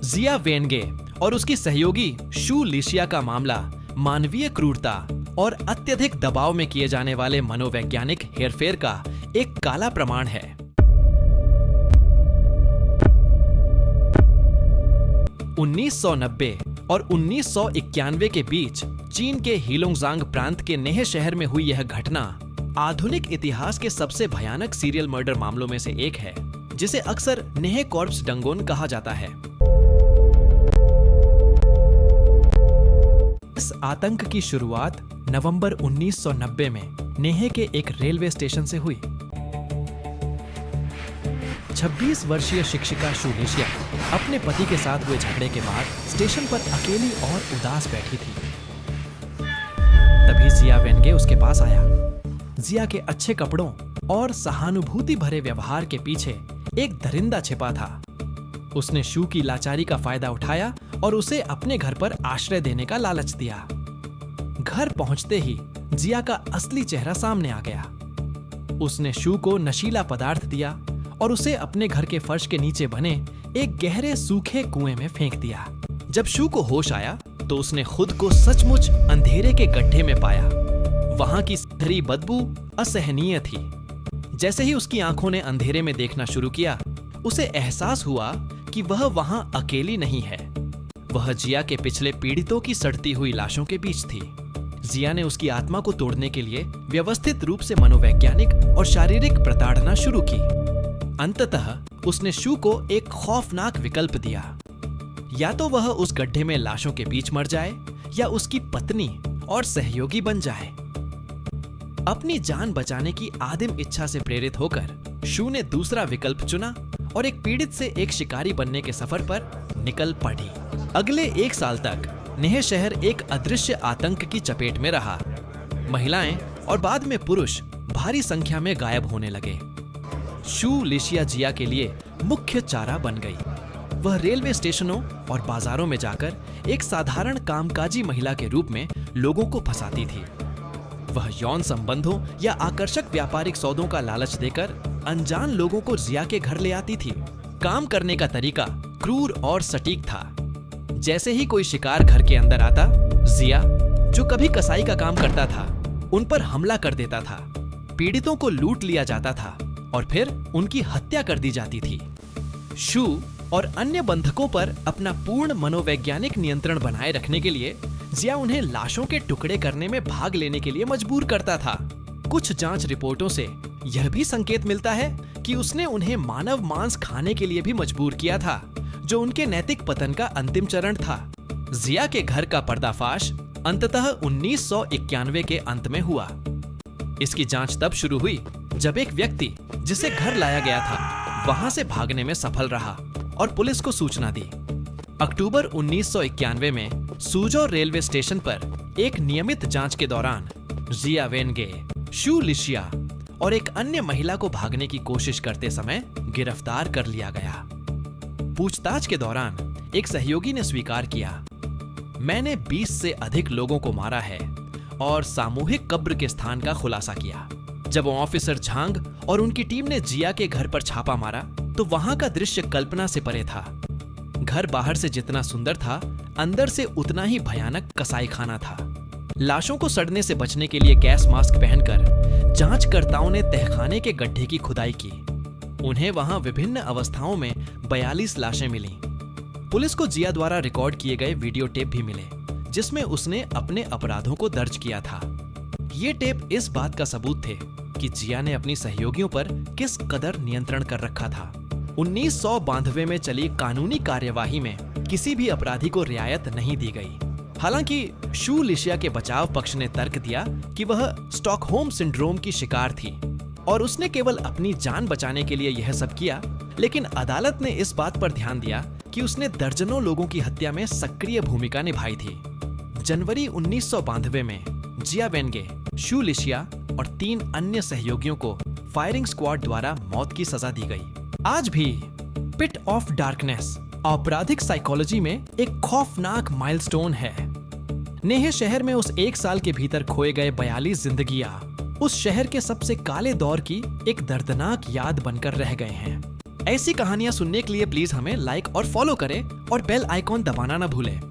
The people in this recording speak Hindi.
जिया वेनगे और उसकी सहयोगी शू लिशिया का मामला मानवीय क्रूरता और अत्यधिक दबाव में किए जाने वाले मनोवैज्ञानिक हेरफेर का एक काला प्रमाण है। उन्नीस और 1991 के बीच चीन के हीलोंगजांग प्रांत के नेह शहर में हुई यह घटना आधुनिक इतिहास के सबसे भयानक सीरियल मर्डर मामलों में से एक है, जिसे अक्सर नेह कॉर्प्स डंगोन कहा जाता है। इस आतंक की शुरुआत नवंबर 1990 में नेह के एक रेलवे स्टेशन से हुई। 26 वर्षीय शिक्षिका शू लिशिया अपने पति के साथ हुए झगड़े के बाद स्टेशन पर अकेली और उदास बैठी थी। तभी जिया वेनगे उसके पास आया। जिया के अच्छे कपड़ों और सहानुभूति भरे व्यवहार के पीछे एक दरिंदा छिपा था। उसने शू की लाचारी का फायदा उठाया और उसे अपने घर पर आश्रय देने का लालच दिया। घर पहुंचते ही जिया का असली चेहरा सामने आ गया। उसने शू को नशीला पदार्थ दिया और उसे अपने घर के फर्श के नीचे बने एक गहरे सूखे कुएं में फेंक दिया। जब शू को होश आया तो उसने खुद को सचमुच अंधेरे के गड्ढे में पाया। वहां की सिंधरी बदबू असहनीय थी। जैसे ही उसकी आंखों ने अंधेरे में देखना शुरू किया, उसे एहसास हुआ कि वह वहां अकेली नहीं है। वह जिया के पिछले पीड़ितों की सड़ती हुई लाशों के बीच थी। जिया ने उसकी आत्मा को तोड़ने के लिए व्यवस्थित रूप से मनोवैज्ञानिक और शारीरिक प्रताड़ना शुरू की। अंततः उसने शू को एक खौफनाक विकल्प दिया। या तो वह उस गड्ढे में लाशों के बीच मर जाए या उसकी पत्नी और सहयोगी बन जाए। अपनी जान बचाने की आदिम इच्छा से प्रेरित होकर शू ने दूसरा विकल्प चुना और एक पीड़ित से एक शिकारी बनने के सफर पर निकल पड़ी। अगले 1 साल तक नेह शहर एक अदृश्य आतंक की चपेट में रहा। महिलाएं और बाद में पुरुष भारी संख्या में गायब होने लगे। शू लिशिया जिया के लिए मुख्य चारा बन गई। वह रेलवे स्टेशनों और बाजारों में जाकर एक साधारण कामकाजी महिला के रूप में लोगों को फंसाती थी। वह यौन संबंधों या आकर्षक व्यापारिक सौदों का लालच देकर अनजान लोगों को जिया के घर ले आती थी। काम करने का तरीका क्रूर और सटीक था। जैसे ही कोई शिकार घर के अंदर आता, जिया, जो कभी कसाई का काम करता था, उन पर हमला कर देता था। पीड़ितों को लूट लिया जाता था और फिर उनकी हत्या कर दी जाती थी। शू और अन्य बंधकों पर अपना पूर्ण मनोवैज्ञानिक नियंत्रण बनाए रखने के लिए जिया उन्हें लाशों के टुकड़े करने में भाग लेने के लिए मजबूर करता था। कुछ जांच रिपोर्टों से यह भी संकेत मिलता है कि उसने उन्हें मानव मांस खाने के लिए भी मजबूर किया था, जो उनके नैतिक पतन का अंतिम चरण था। जिया के घर का पर्दाफाश अंततः 1991 के अंत में हुआ। इसकी जांच तब शुरू हुई जब एक व्यक्ति जिसे घर लाया गया था वहां से भागने में सफल रहा और पुलिस को सूचना दी। अक्टूबर 1991 में सूजो रेलवे स्टेशन पर एक नियमित जांच के दौरान जिया वेनगे, शू लिशिया और एक अन्य महिला को भागने की कोशिश करते समय गिरफ्तार कर लिया गया। पूछताछ के दौरान एक सहयोगी ने स्वीकार किया, मैंने 20 से अधिक लोगों को मारा है और सामूहिक कब्र के स्थान का खुलासा किया। जब ऑफिसर झांग और उनकी टीम ने जिया के घर पर छापा मारा तो वहां का दृश्य कल्पना से परे था। घर बाहर से जितना सुंदर था, अंदर से उतना ही भयानक कसाईखाना था। लाशों को सड़ने से बचने के लिए गैस मास्क पहनकर जांचकर्ताओं ने तहखाने के गड्ढे की खुदाई की। उन्हें वहां विभिन्न अवस्थाओं में 42 लाशें मिली। पुलिस को जिया द्वारा रिकॉर्ड किए गए वीडियो टेप भी मिले, जिसमें उसने अपने अपराधों को दर्ज किया था। ये टेप इस बात का सबूत थे कि जिया ने अपनी सहयोगियों पर किस कदर नियंत्रण कर रखा था। 1992 में चली कानूनी कार्यवाही में किसी भी अपराधी को रियायत नहीं दी गई। हालांकि शू लिशिया के बचाव पक्ष ने तर्क दिया कि वह स्टॉकहोम सिंड्रोम की शिकार थी और उसने केवल अपनी जान बचाने के लिए यह सब किया, लेकिन अदालत ने इस बात पर ध्यान दिया कि उसने दर्जनों लोगों की हत्या में सक्रिय भूमिका निभाई थी। जनवरी 1992 में जिया वेनगे, शू लिशिया और 3 अन्य सहयोगियों को फायरिंग स्क्वाड द्वारा मौत की सजा दी गई। आज भी पिट ऑफ डार्कनेस आपराधिक साइकोलॉजी में एक खौफनाक माइलस्टोन है। नेह शहर में उस 1 साल के भीतर खोए गए 42 जिंदगियां उस शहर के सबसे काले दौर की एक दर्दनाक याद बनकर रह गए हैं। ऐसी कहानियां सुनने के लिए प्लीज हमें लाइक और फॉलो करें और बेल आइकॉन दबाना ना भूलें।